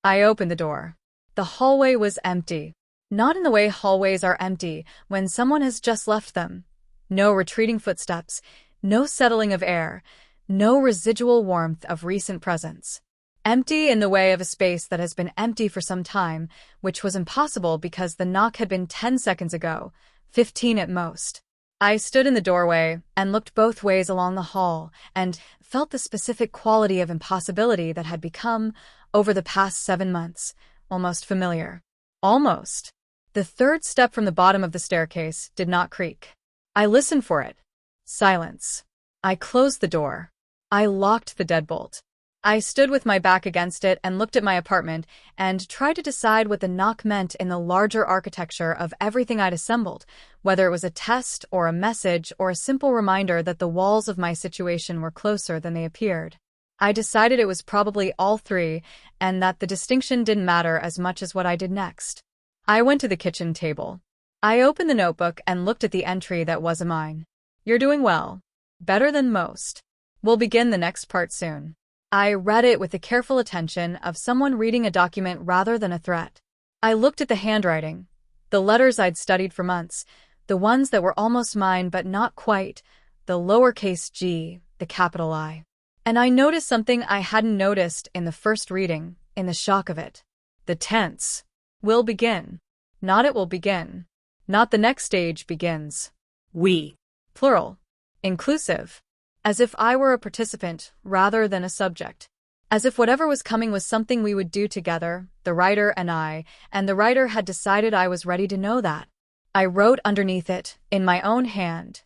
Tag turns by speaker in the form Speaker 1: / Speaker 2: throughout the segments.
Speaker 1: I opened the door. The hallway was empty. Not in the way hallways are empty when someone has just left them. No retreating footsteps, no settling of air, no residual warmth of recent presence. Empty in the way of a space that has been empty for some time, which was impossible because the knock had been 10 seconds ago, 15 at most. I stood in the doorway and looked both ways along the hall and felt the specific quality of impossibility that had become, over the past 7 months, almost familiar. Almost. The third step from the bottom of the staircase did not creak. I listened for it. Silence. I closed the door. I locked the deadbolt. I stood with my back against it and looked at my apartment and tried to decide what the knock meant in the larger architecture of everything I'd assembled, whether it was a test or a message or a simple reminder that the walls of my situation were closer than they appeared. I decided it was probably all three and that the distinction didn't matter as much as what I did next. I went to the kitchen table. I opened the notebook and looked at the entry that was mine. You're doing well. Better than most. We'll begin the next part soon. I read it with the careful attention of someone reading a document rather than a threat. I looked at the handwriting, the letters I'd studied for months, the ones that were almost mine but not quite, the lowercase g, the capital I. And I noticed something I hadn't noticed in the first reading, in the shock of it. The tense. Will begin. Not it will begin. Not the next stage begins. We. Plural. Inclusive. As if I were a participant rather than a subject. As if whatever was coming was something we would do together, the writer and I, and the writer had decided I was ready to know that. I wrote underneath it, in my own hand.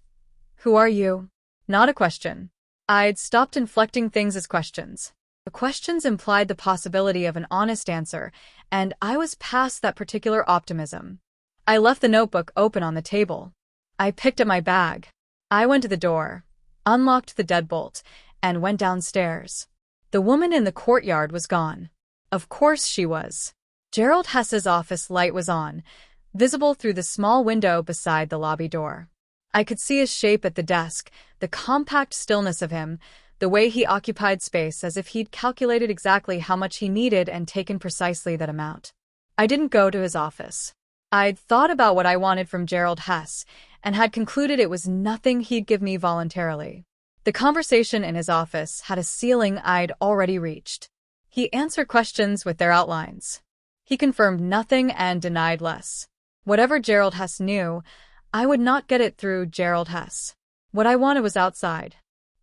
Speaker 1: Who are you? Not a question. I'd stopped inflecting things as questions. The questions implied the possibility of an honest answer, and I was past that particular optimism. I left the notebook open on the table. I picked up my bag. I went to the door, unlocked the deadbolt, and went downstairs. The woman in the courtyard was gone. Of course she was. Gerald Hess's office light was on, visible through the small window beside the lobby door. I could see his shape at the desk, the compact stillness of him, the way he occupied space as if he'd calculated exactly how much he needed and taken precisely that amount. I didn't go to his office. I'd thought about what I wanted from Gerald Hess and had concluded it was nothing he'd give me voluntarily. The conversation in his office had a ceiling I'd already reached. He answered questions with their outlines. He confirmed nothing and denied less. Whatever Gerald Hess knew, I would not get it through Gerald Hess. What I wanted was outside.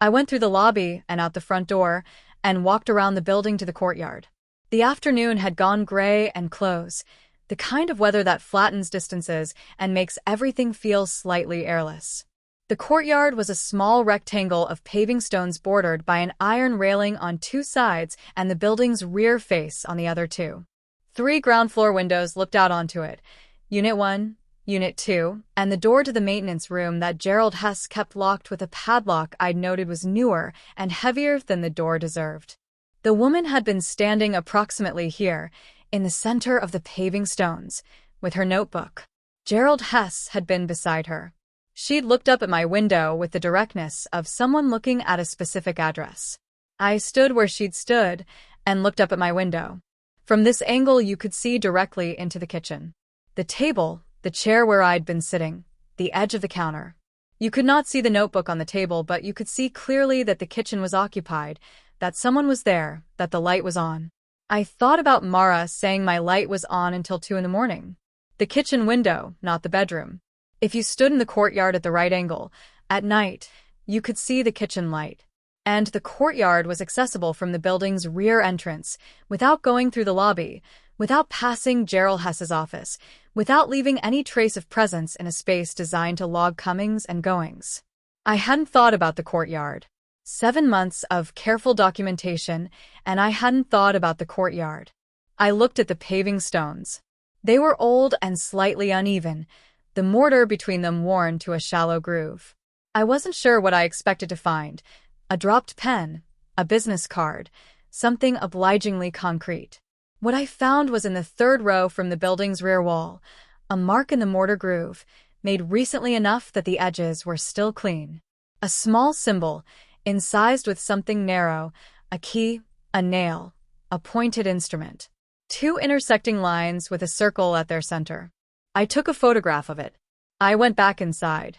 Speaker 1: I went through the lobby and out the front door and walked around the building to the courtyard. The afternoon had gone gray and close, the kind of weather that flattens distances and makes everything feel slightly airless. The courtyard was a small rectangle of paving stones bordered by an iron railing on two sides and the building's rear face on the other two. 3 ground floor windows looked out onto it, Unit 1, Unit 2, and the door to the maintenance room that Gerald Hess kept locked with a padlock I'd noted was newer and heavier than the door deserved. The woman had been standing approximately here, in the center of the paving stones, with her notebook. Gerald Hess had been beside her. She'd looked up at my window with the directness of someone looking at a specific address. I stood where she'd stood and looked up at my window. From this angle you could see directly into the kitchen. The table, the chair where I'd been sitting, the edge of the counter. You could not see the notebook on the table, but you could see clearly that the kitchen was occupied, that someone was there, that the light was on. I thought about Mara saying my light was on until 2 in the morning. The kitchen window, not the bedroom. If you stood in the courtyard at the right angle, at night, you could see the kitchen light. And the courtyard was accessible from the building's rear entrance, without going through the lobby, without passing Gerald Hess's office, without leaving any trace of presence in a space designed to log comings and goings. I hadn't thought about the courtyard. 7 months of careful documentation, and I hadn't thought about the courtyard. I looked at the paving stones. They were old and slightly uneven, the mortar between them worn to a shallow groove. I wasn't sure what I expected to find. A dropped pen, a business card, something obligingly concrete. What I found was in the 3rd row from the building's rear wall, a mark in the mortar groove, made recently enough that the edges were still clean. A small symbol, incised with something narrow, a key, a nail, a pointed instrument. Two intersecting lines with a circle at their center. I took a photograph of it. I went back inside.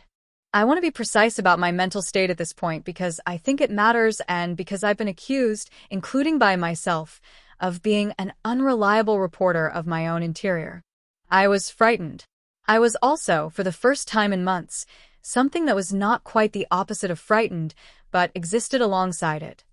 Speaker 1: I want to be precise about my mental state at this point because I think it matters and because I've been accused, including by myself, of being an unreliable reporter of my own interior. I was frightened. I was also, for the first time in months, something that was not quite the opposite of frightened, but existed alongside it.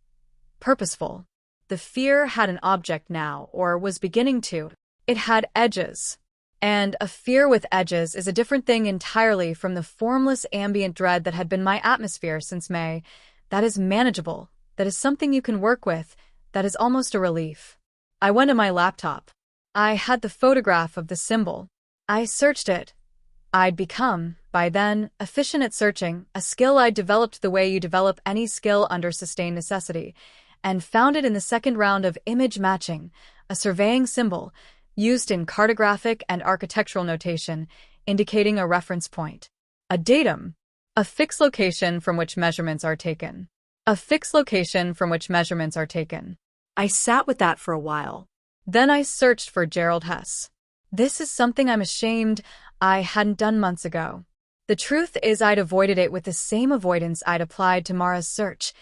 Speaker 1: Purposeful. The fear had an object now, or was beginning to. It had edges. And a fear with edges is a different thing entirely from the formless ambient dread that had been my atmosphere since May. That is manageable. That is something you can work with. That is almost a relief. I went to my laptop. I had the photograph of the symbol. I searched it. I'd become, by then, efficient at searching, a skill I'd developed the way you develop any skill under sustained necessity, and found it in the second round of image matching, a surveying symbol, used in cartographic and architectural notation, indicating a reference point. A datum. A fixed location from which measurements are taken. A fixed location from which measurements are taken. I sat with that for a while. Then I searched for Gerald Hess. This is something I'm ashamed I hadn't done months ago. The truth is I'd avoided it with the same avoidance I'd applied to Mara's search.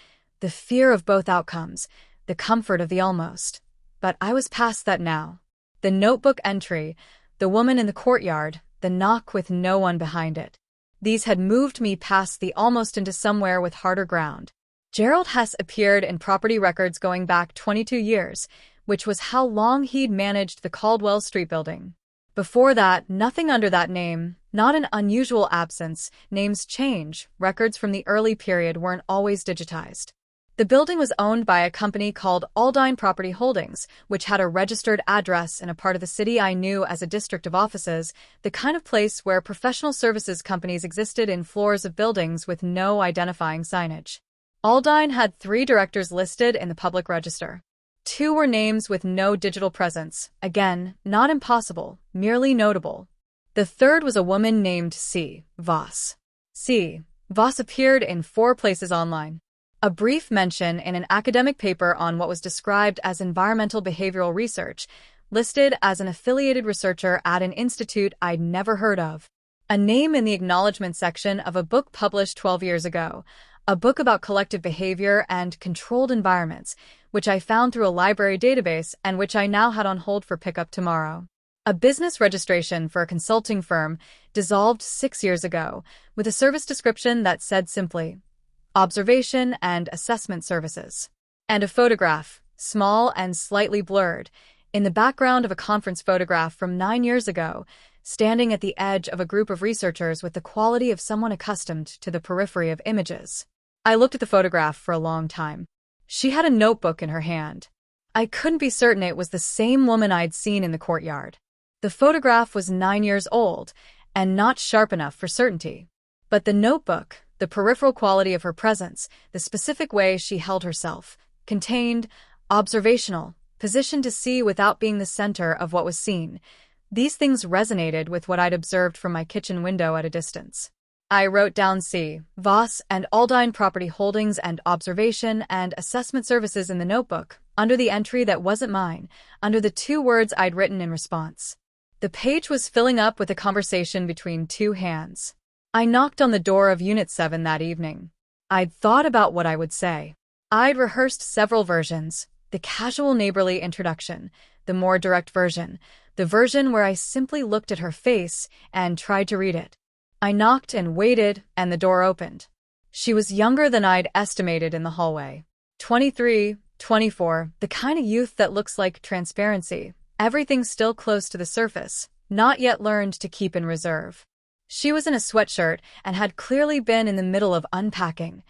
Speaker 1: The fear of both outcomes, the comfort of the almost. But I was past that now. The notebook entry, the woman in the courtyard, the knock with no one behind it. These had moved me past the almost into somewhere with harder ground. Gerald Hess appeared in property records going back 22 years, which was how long he'd managed the Caldwell Street building. Before that, nothing under that name, not an unusual absence. Names change, records from the early period weren't always digitized. The building was owned by a company called Aldine Property Holdings, which had a registered address in a part of the city I knew as a district of offices, the kind of place where professional services companies existed in floors of buildings with no identifying signage. Aldine had 3 directors listed in the public register. 2 were names with no digital presence, again, not impossible, merely notable. The third was a woman named C. Voss. C. Voss appeared in 4 places online. A brief mention in an academic paper on what was described as environmental behavioral research, listed as an affiliated researcher at an institute I'd never heard of. A name in the acknowledgement section of a book published 12 years ago, a book about collective behavior and controlled environments, which I found through a library database and which I now had on hold for pickup tomorrow. A business registration for a consulting firm dissolved 6 years ago, with a service description that said simply, observation and assessment services. And a photograph, small and slightly blurred, in the background of a conference photograph from 9 years ago, standing at the edge of a group of researchers with the quality of someone accustomed to the periphery of images. I looked at the photograph for a long time. She had a notebook in her hand. I couldn't be certain it was the same woman I'd seen in the courtyard. The photograph was 9 years old, and not sharp enough for certainty. But the notebook, the peripheral quality of her presence, the specific way she held herself, contained, observational, positioned to see without being the center of what was seen. These things resonated with what I'd observed from my kitchen window at a distance. I wrote down C. Voss and Aldine Property Holdings and Observation and Assessment Services in the notebook, under the entry that wasn't mine, under the 2 words I'd written in response. The page was filling up with a conversation between 2 hands. I knocked on the door of Unit 7 that evening. I'd thought about what I would say. I'd rehearsed several versions, the casual neighborly introduction, the more direct version, the version where I simply looked at her face and tried to read it. I knocked and waited, and the door opened. She was younger than I'd estimated in the hallway. 23, 24, the kind of youth that looks like transparency, everything still close to the surface, not yet learned to keep in reserve. She was in a sweatshirt and had clearly been in the middle of unpacking.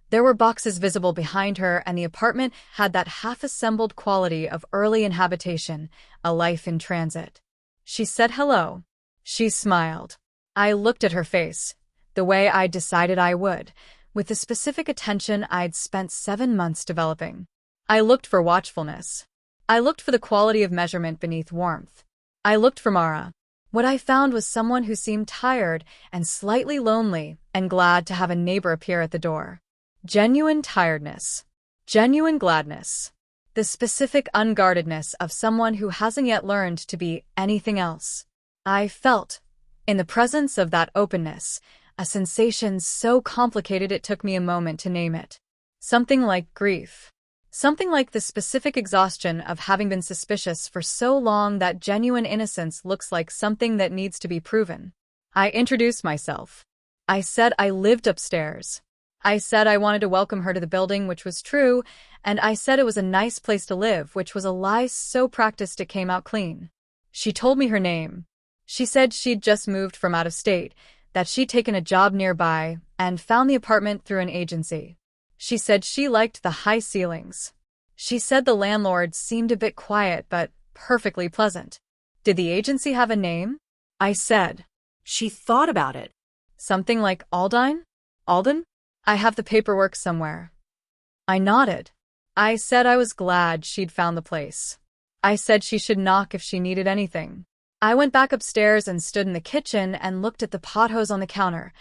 Speaker 1: There were boxes visible behind her, and the apartment had that half-assembled quality of early inhabitation, a life in transit. She said hello. She smiled. I looked at her face, the way I'd decided I would, with the specific attention I'd spent 7 months developing. I looked for watchfulness. I looked for the quality of measurement beneath warmth. I looked for Mara. What I found was someone who seemed tired and slightly lonely and glad to have a neighbor appear at the door. Genuine tiredness. Genuine gladness. the specific unguardedness of someone who hasn't yet learned to be anything else. I felt, in the presence of that openness, a sensation so complicated it took me a moment to name it. Something like grief. Something like the specific exhaustion of having been suspicious for so long that genuine innocence looks like something that needs to be proven. I introduced myself. I said I lived upstairs. I said I wanted to welcome her to the building, which was true, and I said it was a nice place to live, which was a lie so practiced it came out clean. She told me her name. She said she'd just moved from out of state, that she'd taken a job nearby, and found the apartment through an agency. She said she liked the high ceilings. She said the landlord seemed a bit quiet but perfectly pleasant. Did the agency have a name? I said. She thought about it. Something like Aldine? Alden? I have the paperwork somewhere. I nodded. I said I was glad she'd found the place. I said she should knock if she needed anything. I went back upstairs and stood in the kitchen and looked at the pot hose on the counter.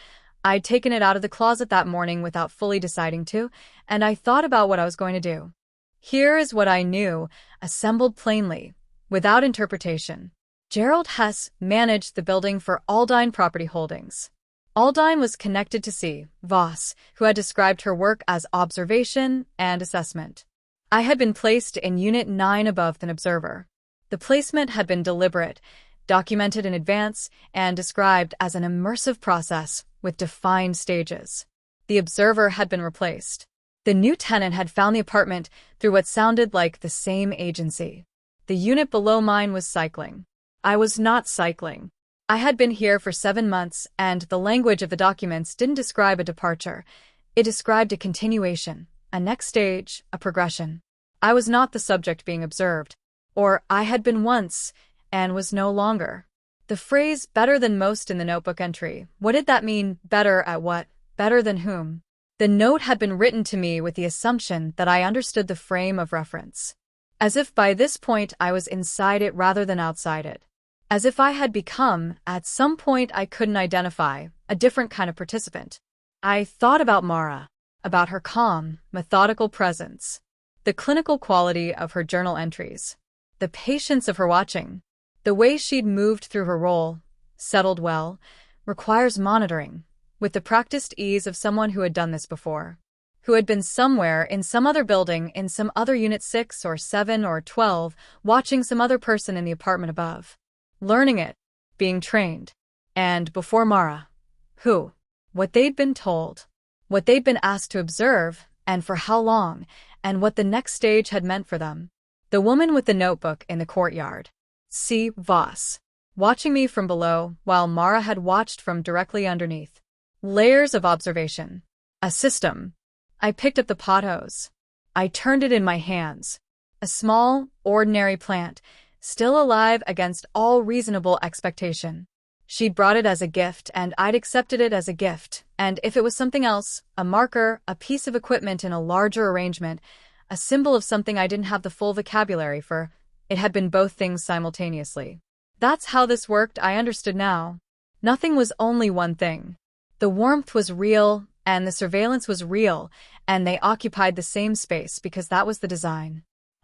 Speaker 1: I'd taken it out of the closet that morning without fully deciding to, and I thought about what I was going to do. Here is what I knew, assembled plainly, without interpretation. Gerald Hess managed the building for Aldine Property Holdings. Aldine was connected to C. Voss, who had described her work as observation and assessment. I had been placed in Unit 9 above an observer. The placement had been deliberate, documented in advance, and described as an immersive process with defined stages. The observer had been replaced. The new tenant had found the apartment through what sounded like the same agency. The unit below mine was cycling. I was not cycling. I had been here for 7 months, and the language of the documents didn't describe a departure. It described a continuation, a next stage, a progression. I was not the subject being observed, or I had been once, and was no longer. The phrase better than most in the notebook entry, what did that mean? Better at what? Better than whom? The note had been written to me with the assumption that I understood the frame of reference. As if by this point I was inside it rather than outside it. As if I had become, at some point I couldn't identify, a different kind of participant. I thought about Mara, about her calm, methodical presence, the clinical quality of her journal entries, the patience of her watching, the way she'd moved through her role, settled well, requires monitoring, with the practiced ease of someone who had done this before, who had been somewhere in some other building, in some other unit 6 or 7 or 12, watching some other person in the apartment above. Learning it, being trained, and before Mara, who, what they'd been told, what they'd been asked to observe, and for how long, and what the next stage had meant for them. The woman with the notebook in the courtyard. C. Voss, watching me from below, while Mara had watched from directly underneath. Layers of observation. A system. I picked up the pothose. I turned it in my hands. A small, ordinary plant, still alive against all reasonable expectation. She'd brought it as a gift, and I'd accepted it as a gift, and if it was something else, a marker, a piece of equipment in a larger arrangement, a symbol of something I didn't have the full vocabulary for, it had been both things simultaneously. That's how this worked, I understood now. Nothing was only one thing. The warmth was real, and the surveillance was real, and they occupied the same space because that was the design.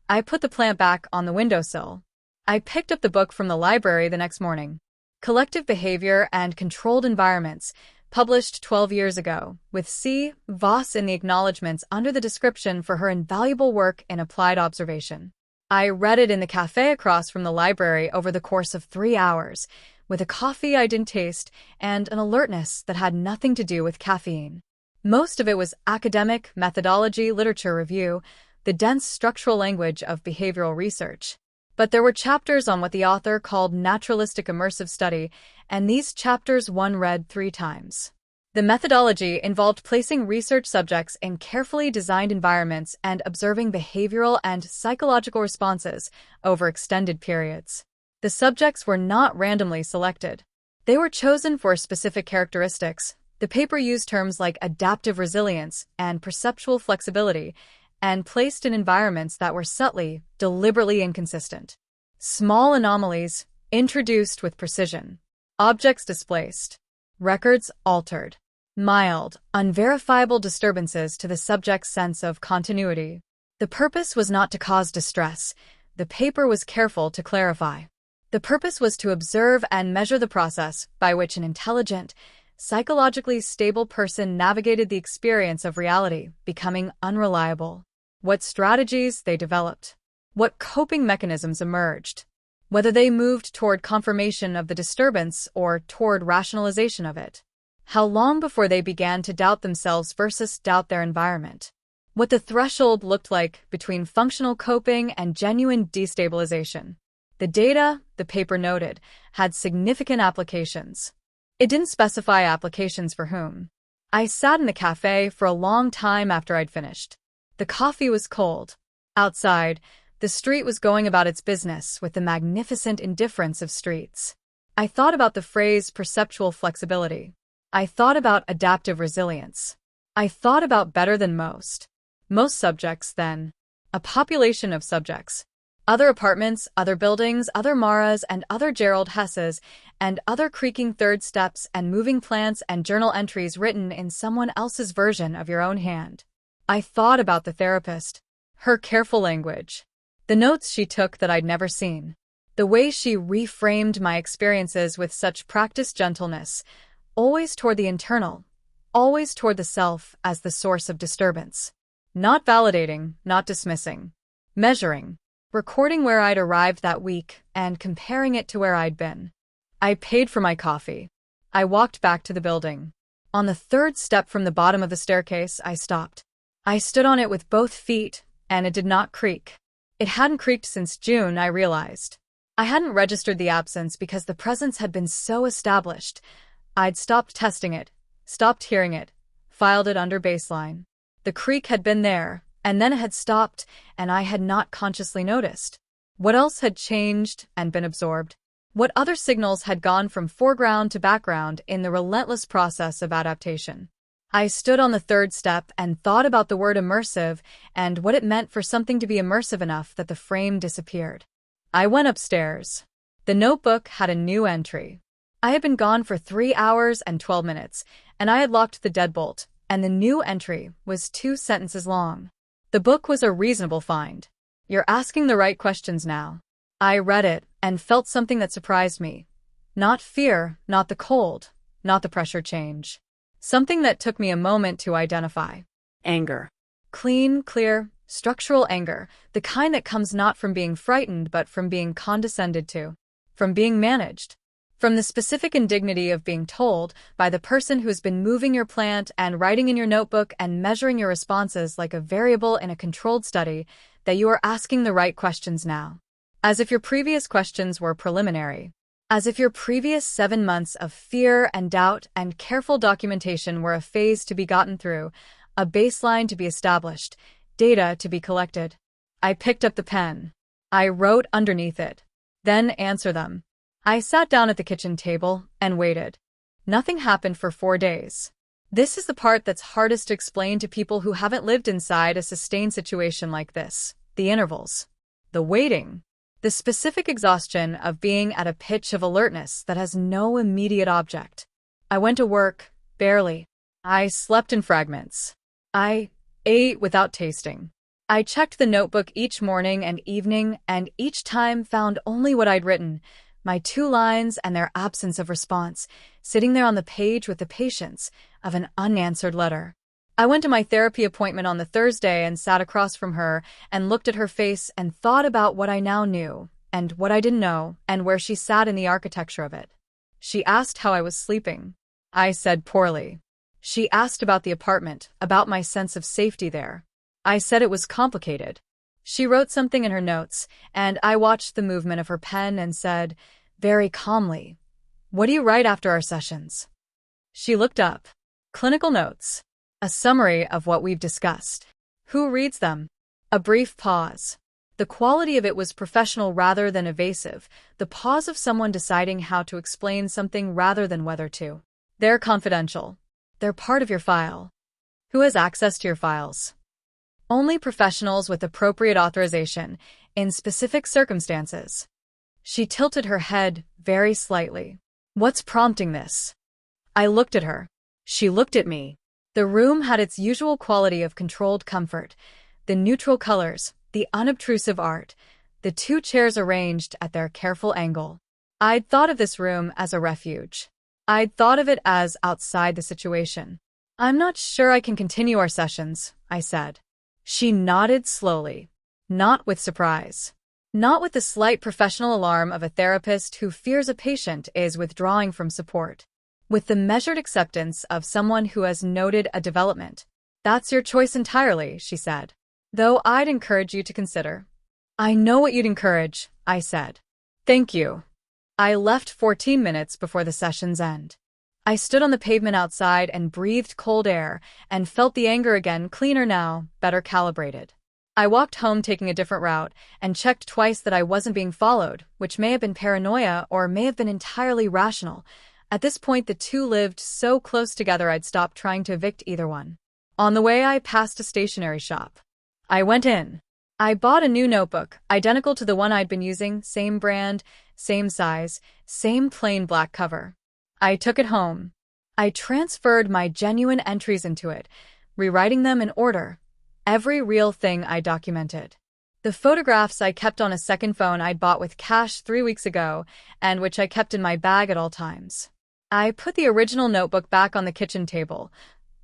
Speaker 1: I put the plant back on the windowsill. I picked up the book from the library the next morning. Collective Behavior and Controlled Environments, published 12 years ago, with C. Voss in the acknowledgments under the description for her invaluable work in applied observation. I read it in the cafe across from the library over the course of 3 hours, with a coffee I didn't taste and an alertness that had nothing to do with caffeine. Most of it was academic, methodology, literature review, the dense structural language of behavioral research. But there were chapters on what the author called naturalistic immersive study, and these chapters one read 3 times. The methodology involved placing research subjects in carefully designed environments and observing behavioral and psychological responses over extended periods. The subjects were not randomly selected. They were chosen for specific characteristics. The paper used terms like adaptive resilience and perceptual flexibility, and placed in environments that were subtly, deliberately inconsistent. Small anomalies, introduced with precision. Objects displaced. Records altered. Mild, unverifiable disturbances to the subject's sense of continuity. The purpose was not to cause distress. The paper was careful to clarify. The purpose was to observe and measure the process by which an intelligent, psychologically stable person navigated the experience of reality becoming unreliable. What strategies they developed. What coping mechanisms emerged. Whether they moved toward confirmation of the disturbance or toward rationalization of it. How long before they began to doubt themselves versus doubt their environment. What the threshold looked like between functional coping and genuine destabilization. The data, the paper noted, had significant applications. It didn't specify applications for whom. I sat in the cafe for a long time after I'd finished. The coffee was cold. Outside, the street was going about its business with the magnificent indifference of streets. I thought about the phrase perceptual flexibility. I thought about adaptive resilience. I thought about better than most. Most subjects, then. A population of subjects. Other apartments, other buildings, other Maras and other Gerald Hesses, and other creaking third steps and moving plants and journal entries written in someone else's version of your own hand. I thought about the therapist. Her careful language. The notes she took that I'd never seen. The way she reframed my experiences with such practiced gentleness, always toward the internal, always toward the self as the source of disturbance. Not validating, not dismissing. Measuring. Recording where I'd arrived that week and comparing it to where I'd been. I paid for my coffee. I walked back to the building. On the third step from the bottom of the staircase, I stopped. I stood on it with both feet, and it did not creak. It hadn't creaked since June, I realized. I hadn't registered the absence because the presence had been so established. I'd stopped testing it, stopped hearing it, filed it under baseline. The creak had been there, and then it had stopped, and I had not consciously noticed. What else had changed and been absorbed? What other signals had gone from foreground to background in the relentless process of adaptation? I stood on the third step and thought about the word immersive and what it meant for something to be immersive enough that the frame disappeared. I went upstairs. The notebook had a new entry. I had been gone for 3 hours and 12 minutes, and I had locked the deadbolt, and the new entry was 2 sentences long. The book was a reasonable find. You're asking the right questions now. I read it and felt something that surprised me. Not fear, not the cold, not the pressure change. Something that took me a moment to identify. Anger. Clean, clear, structural anger, the kind that comes not from being frightened but from being condescended to. From being managed. From the specific indignity of being told by the person who has been moving your plant and writing in your notebook and measuring your responses like a variable in a controlled study that you are asking the right questions now. As if your previous questions were preliminary. As if your previous 7 months of fear and doubt and careful documentation were a phase to be gotten through, a baseline to be established, data to be collected. I picked up the pen. I wrote underneath it. Then answer them. I sat down at the kitchen table and waited. Nothing happened for 4 days. This is the part that's hardest to explain to people who haven't lived inside a sustained situation like this. The intervals. The waiting. The specific exhaustion of being at a pitch of alertness that has no immediate object. I went to work, barely. I slept in fragments. I ate without tasting. I checked the notebook each morning and evening, and each time found only what I'd written, my 2 lines and their absence of response, sitting there on the page with the patience of an unanswered letter. I went to my therapy appointment on the Thursday and sat across from her and looked at her face and thought about what I now knew and what I didn't know and where she sat in the architecture of it. She asked how I was sleeping. I said poorly. She asked about the apartment, about my sense of safety there. I said it was complicated. She wrote something in her notes, and I watched the movement of her pen and said, very calmly, "What do you write after our sessions?" She looked up. Clinical notes. A summary of what we've discussed. Who reads them? A brief pause. The quality of it was professional rather than evasive, the pause of someone deciding how to explain something rather than whether to. They're confidential. They're part of your file. Who has access to your files? Only professionals with appropriate authorization, in specific circumstances. She tilted her head very slightly. What's prompting this? I looked at her. She looked at me. The room had its usual quality of controlled comfort, The neutral colors, the unobtrusive art, the two chairs arranged at their careful angle. I'd thought of this room as a refuge. I'd thought of it as outside the situation. "I'm not sure I can continue our sessions," I said. She nodded slowly. Not with surprise. Not with the slight professional alarm of a therapist who fears a patient is withdrawing from support. With the measured acceptance of someone who has noted a development. "That's your choice entirely," she said. "Though I'd encourage you to consider." "I know what you'd encourage," I said. "Thank you." I left 14 minutes before the session's end. I stood on the pavement outside and breathed cold air and felt the anger again, cleaner now, better calibrated. I walked home taking a different route and checked twice that I wasn't being followed, which may have been paranoia or may have been entirely rational. At this point, the two lived so close together I'd stopped trying to evict either one. On the way, I passed a stationery shop. I went in. I bought a new notebook, identical to the one I'd been using, same brand, same size, same plain black cover. I took it home. I transferred my genuine entries into it, rewriting them in order. Every real thing I documented. The photographs I kept on a second phone I'd bought with cash 3 weeks ago, and which I kept in my bag at all times. I put the original notebook back on the kitchen table,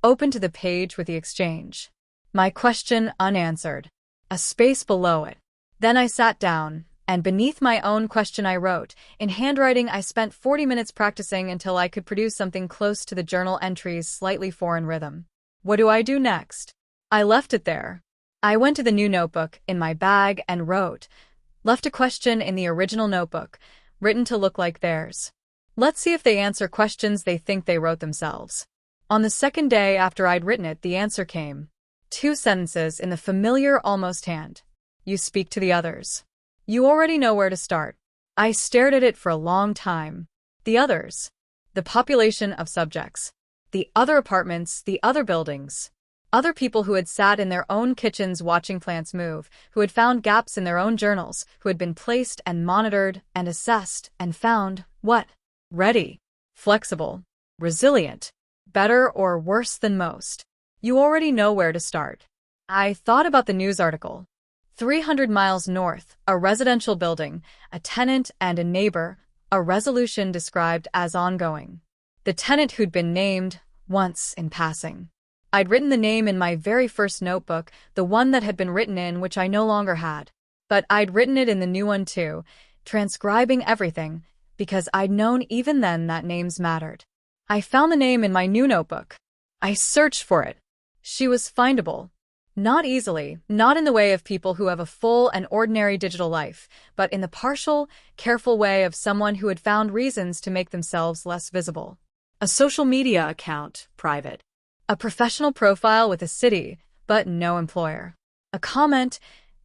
Speaker 1: open to the page with the exchange. My question unanswered. A space below it. Then I sat down, and beneath my own question I wrote, in handwriting I spent 40 minutes practicing until I could produce something close to the journal entry's slightly foreign rhythm. What do I do next? I left it there. I went to the new notebook in my bag and wrote. Left a question in the original notebook, written to look like theirs. Let's see if they answer questions they think they wrote themselves. On the second day after I'd written it, the answer came. 2 sentences in the familiar almost hand. You speak to the others. You already know where to start. I stared at it for a long time. The others. The population of subjects. The other apartments, the other buildings. Other people who had sat in their own kitchens watching plants move, who had found gaps in their own journals, who had been placed and monitored and assessed and found, what? Ready. Flexible. Resilient. Better or worse than most. You already know where to start. I thought about the news article. 300 miles north, a residential building, a tenant and a neighbor, a resolution described as ongoing. The tenant who'd been named, once in passing. I'd written the name in my very first notebook, the one that had been written in which I no longer had. But I'd written it in the new one too, transcribing everything, because I'd known even then that names mattered. I found the name in my new notebook. I searched for it. She was findable. Not easily, not in the way of people who have a full and ordinary digital life, but in the partial, careful way of someone who had found reasons to make themselves less visible. A social media account, private. A professional profile with a city, but no employer. A comment,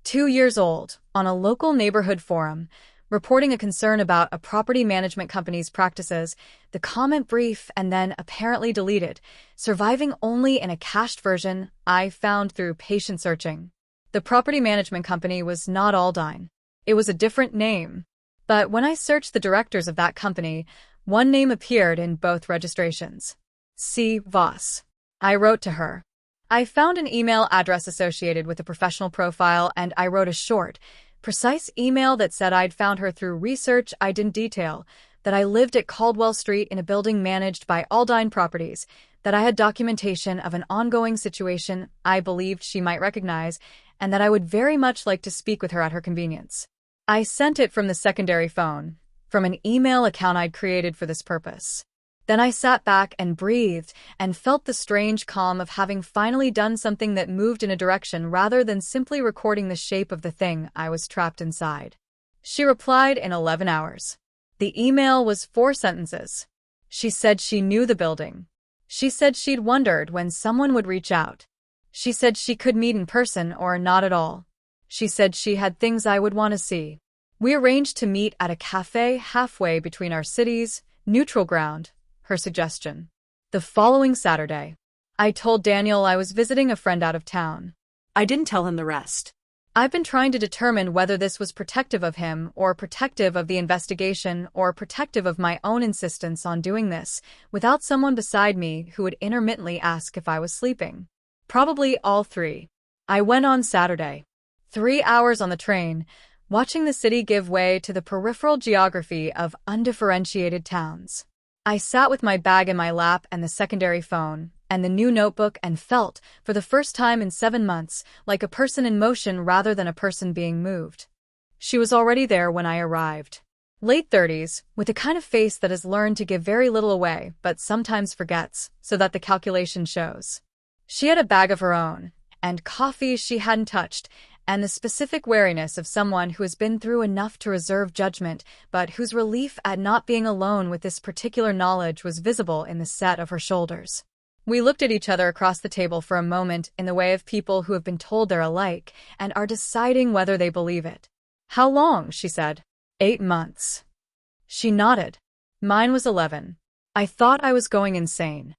Speaker 1: 2 years old, on a local neighborhood forum, reporting a concern about a property management company's practices, the comment brief and then apparently deleted, surviving only in a cached version I found through patient searching. The property management company was not Aldine. It was a different name. But when I searched the directors of that company, one name appeared in both registrations. C. Voss. I wrote to her. I found an email address associated with the professional profile and I wrote a short, precise email that said I'd found her through research I didn't detail, that I lived at Caldwell Street in a building managed by Aldine Properties, that I had documentation of an ongoing situation I believed she might recognize, and that I would very much like to speak with her at her convenience. I sent it from the secondary phone, from an email account I'd created for this purpose. Then I sat back and breathed and felt the strange calm of having finally done something that moved in a direction rather than simply recording the shape of the thing I was trapped inside. She replied in 11 hours. The email was 4 sentences. She said she knew the building. She said she'd wondered when someone would reach out. She said she could meet in person or not at all. She said she had things I would want to see. We arranged to meet at a cafe halfway between our cities, neutral ground. Her suggestion. The following Saturday. I told Daniel I was visiting a friend out of town.
Speaker 2: I didn't tell him the rest.
Speaker 1: I've been trying to determine whether this was protective of him or protective of the investigation or protective of my own insistence on doing this without someone beside me who would intermittently ask if I was sleeping. Probably all 3. I went on Saturday. 3 hours on the train, watching the city give way to the peripheral geography of undifferentiated towns. I sat with my bag in my lap and the secondary phone, and the new notebook and felt, for the first time in 7 months, like a person in motion rather than a person being moved. She was already there when I arrived. Late 30s, with a kind of face that has learned to give very little away but sometimes forgets, so that the calculation shows. She had a bag of her own, and coffee she hadn't touched, and the specific wariness of someone who has been through enough to reserve judgment, but whose relief at not being alone with this particular knowledge was visible in the set of her shoulders. We looked at each other across the table for a moment in the way of people who have been told they're alike and are deciding whether they believe it. "How long?" she said. 8 months. She nodded. Mine was 11. I thought I was going insane.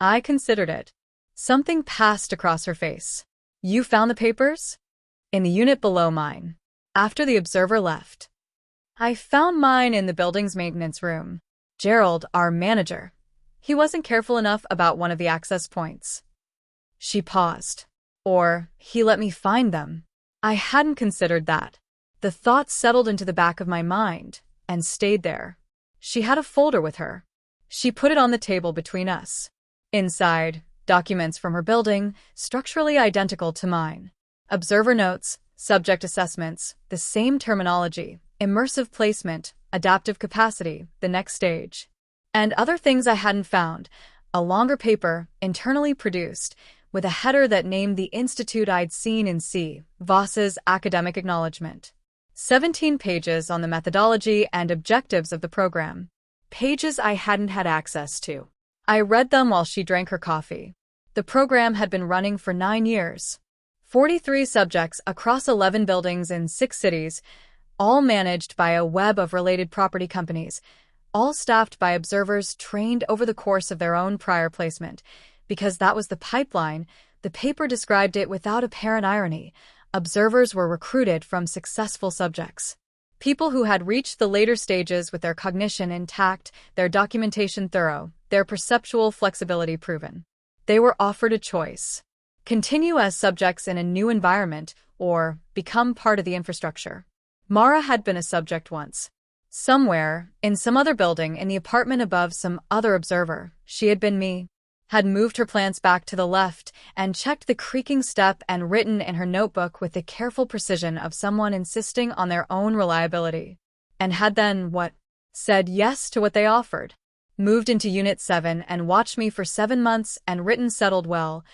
Speaker 1: I considered it. Something passed across her face. "You found the papers?" "In the unit below mine. After the observer left." "I found mine in the building's maintenance room. Gerald, our manager. He wasn't careful enough about one of the access points." She paused. "Or, he let me find them." I hadn't considered that. The thought settled into the back of my mind, and stayed there. She had a folder with her. She put it on the table between us. Inside, documents from her building, structurally identical to mine. Observer notes, subject assessments, the same terminology, immersive placement, adaptive capacity, the next stage. And other things I hadn't found, a longer paper, internally produced, with a header that named the institute I'd seen in C, Voss's academic acknowledgement. 17 pages on the methodology and objectives of the program. Pages I hadn't had access to. I read them while she drank her coffee. The program had been running for 9 years. 43 subjects across 11 buildings in 6 cities, all managed by a web of related property companies, all staffed by observers trained over the course of their own prior placement. Because that was the pipeline, the paper described it without apparent irony. Observers were recruited from successful subjects. People who had reached the later stages with their cognition intact, their documentation thorough, their perceptual flexibility proven. They were offered a choice. Continue as subjects in a new environment, or become part of the infrastructure. Mara had been a subject once. Somewhere, in some other building in the apartment above some other observer, she had been me. Had moved her plants back to the left and checked the creaking step and written in her notebook with the careful precision of someone insisting on their own reliability. And had then, said yes to what they offered. Moved into Unit 7 and watched me for 7 months and written settled well,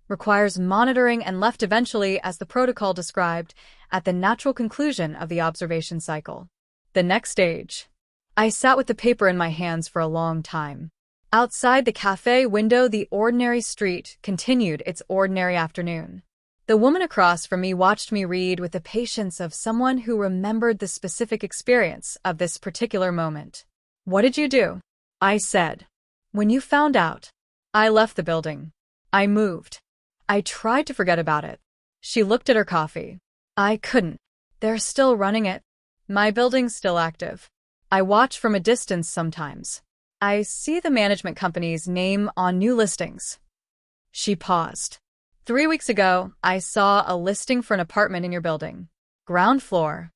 Speaker 1: requires monitoring and left eventually as the protocol described, at the natural conclusion of the observation cycle. The next stage. I sat with the paper in my hands for a long time. Outside the cafe window, the ordinary street continued its ordinary afternoon. The woman across from me watched me read with the patience of someone who remembered the specific experience of this particular moment. "What did you do?" I said. "When you found out." "I left the building. I moved. I tried to forget about it." She looked at her coffee. "I couldn't. They're still running it. My building's still active. I watch from a distance sometimes. I see the management company's name on new listings." She paused. 3 weeks ago, I saw a listing for an apartment in your building. Ground floor.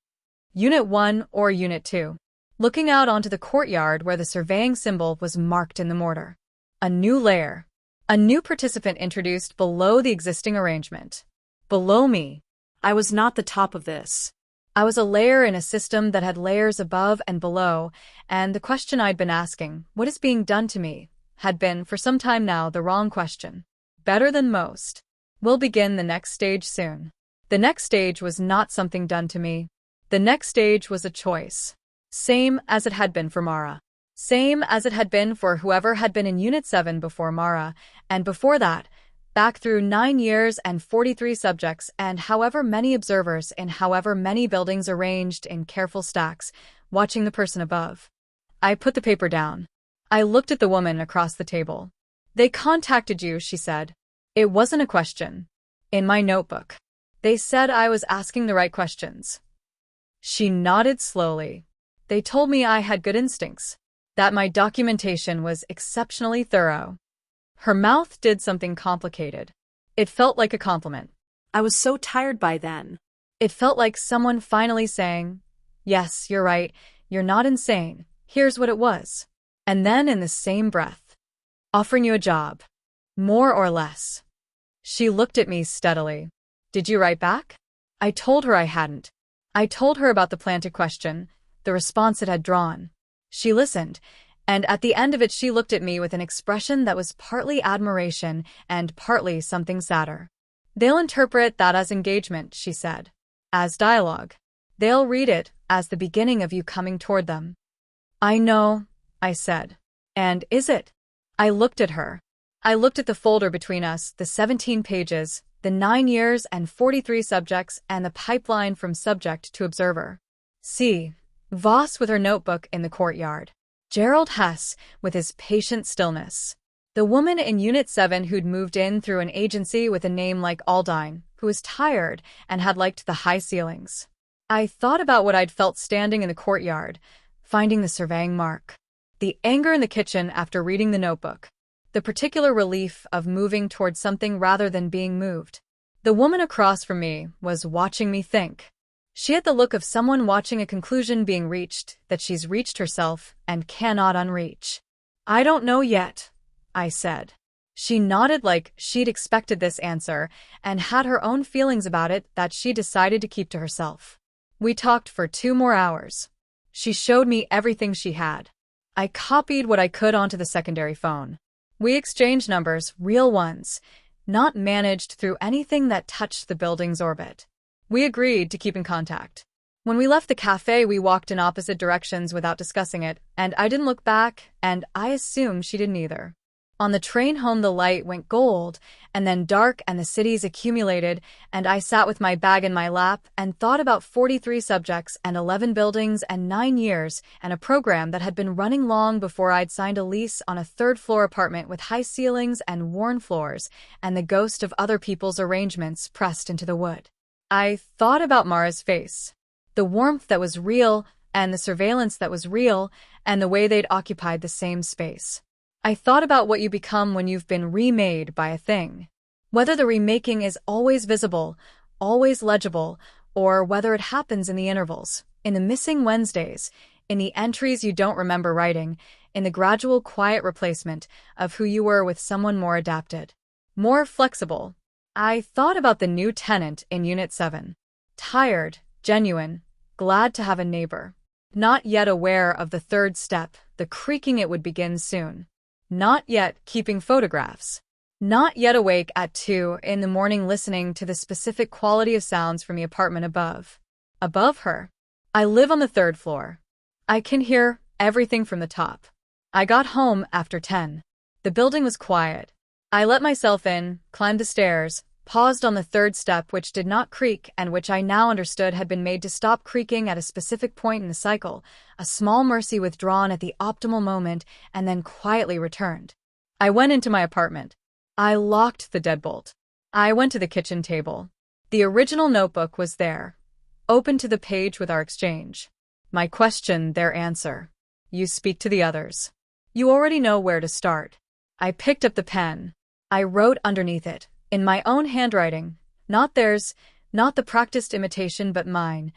Speaker 1: Unit 1 or Unit 2. Looking out onto the courtyard where the surveying symbol was marked in the mortar. A new layer. A new participant introduced below the existing arrangement. Below me. I was not the top of this. I was a layer in a system that had layers above and below, and the question I'd been asking, what is being done to me, had been, for some time now, the wrong question. Better than most. We'll begin the next stage soon. The next stage was not something done to me. The next stage was a choice. Same as it had been for Mara. Same as it had been for whoever had been in Unit 7 before Mara, and before that, back through 9 years and 43 subjects and however many observers in however many buildings arranged in careful stacks, watching the person above. I put the paper down. I looked at the woman across the table. "They contacted you," she said. It wasn't a question. In my notebook. They said I was asking the right questions. She nodded slowly. They told me I had good instincts. That my documentation was exceptionally thorough. Her mouth did something complicated. It felt like a compliment.
Speaker 2: I was so tired by then.
Speaker 1: It felt like someone finally saying, "Yes, you're right, you're not insane, here's what it was." And then in the same breath, offering you a job. More or less. She looked at me steadily. "Did you write back?" I told her I hadn't. I told her about the planted question, the response it had drawn. She listened, and at the end of it she looked at me with an expression that was partly admiration and partly something sadder. "They'll interpret that as engagement," she said. "As dialogue. They'll read it as the beginning of you coming toward them." "I know," I said. "And is it?" I looked at her. I looked at the folder between us, the 17 pages, the 9 years and 43 subjects, and the pipeline from subject to observer. See, Voss with her notebook in the courtyard. Gerald Hess with his patient stillness. The woman in Unit 7 who'd moved in through an agency with a name like Aldine, who was tired and had liked the high ceilings. I thought about what I'd felt standing in the courtyard, finding the surveying mark. The anger in the kitchen after reading the notebook. The particular relief of moving toward something rather than being moved. The woman across from me was watching me think. She had the look of someone watching a conclusion being reached that she's reached herself and cannot unreach. "I don't know yet," I said. She nodded like she'd expected this answer and had her own feelings about it that she decided to keep to herself. We talked for 2 more hours. She showed me everything she had. I copied what I could onto the secondary phone. We exchanged numbers, real ones, not managed through anything that touched the building's orbit. We agreed to keep in contact. When we left the cafe, we walked in opposite directions without discussing it, and I didn't look back, and I assumed she didn't either. On the train home, the light went gold, and then dark, and the cities accumulated, and I sat with my bag in my lap and thought about 43 subjects and 11 buildings and 9 years and a program that had been running long before I'd signed a lease on a 3rd-floor apartment with high ceilings and worn floors, and the ghost of other people's arrangements pressed into the wood. I thought about Mara's face. The warmth that was real, and the surveillance that was real, and the way they'd occupied the same space. I thought about what you become when you've been remade by a thing. Whether the remaking is always visible, always legible, or whether it happens in the intervals, in the missing Wednesdays, in the entries you don't remember writing, in the gradual quiet replacement of who you were with someone more adapted, more flexible. I thought about the new tenant in Unit 7. Tired, genuine, glad to have a neighbor. Not yet aware of the 3rd step, the creaking it would begin soon. Not yet keeping photographs. Not yet awake at 2 in the morning listening to the specific quality of sounds from the apartment above. Above her. I live on the 3rd floor. I can hear everything from the top. I got home after 10. The building was quiet. I let myself in, climbed the stairs, paused on the 3rd step which did not creak and which I now understood had been made to stop creaking at a specific point in the cycle, a small mercy withdrawn at the optimal moment and then quietly returned. I went into my apartment. I locked the deadbolt. I went to the kitchen table. The original notebook was there, open to the page with our exchange. My question, their answer. You speak to the others. You already know where to start. I picked up the pen. I wrote underneath it, in my own handwriting, not theirs, not the practiced imitation but mine,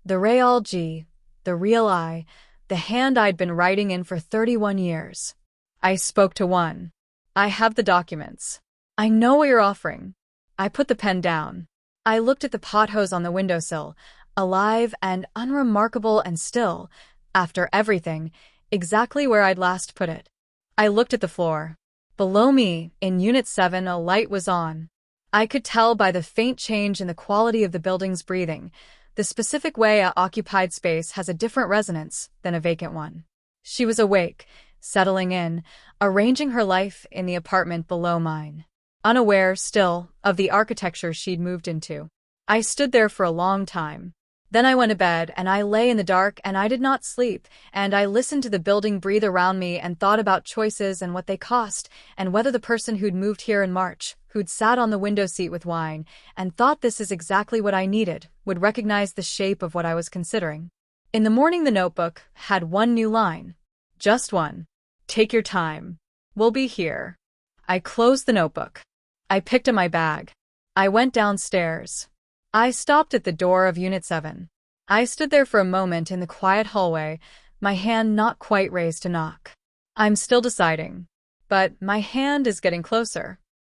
Speaker 1: the real G, the real I, the hand I'd been writing in for 31 years. I spoke to one. I have the documents. I know what you're offering. I put the pen down. I looked at the pot hose on the windowsill, alive and unremarkable and still, after everything, exactly where I'd last put it. I looked at the floor. Below me, in Unit 7, a light was on. I could tell by the faint change in the quality of the building's breathing, the specific way a occupied space has a different resonance than a vacant one. She was awake, settling in, arranging her life in the apartment below mine. Unaware, still, of the architecture she'd moved into. I stood there for a long time. Then I went to bed, and I lay in the dark, and I did not sleep, and I listened to the building breathe around me and thought about choices and what they cost, and whether the person who'd moved here in March, who'd sat on the window seat with wine, and thought this is exactly what I needed, would recognize the shape of what I was considering. In the morning the notebook had one new line. Just one. Take your time. We'll be here. I closed the notebook. I picked up my bag. I went downstairs. I stopped at the door of Unit 7. I stood there for a moment in the quiet hallway, my hand not quite raised to knock. I'm still deciding. But my hand is getting closer.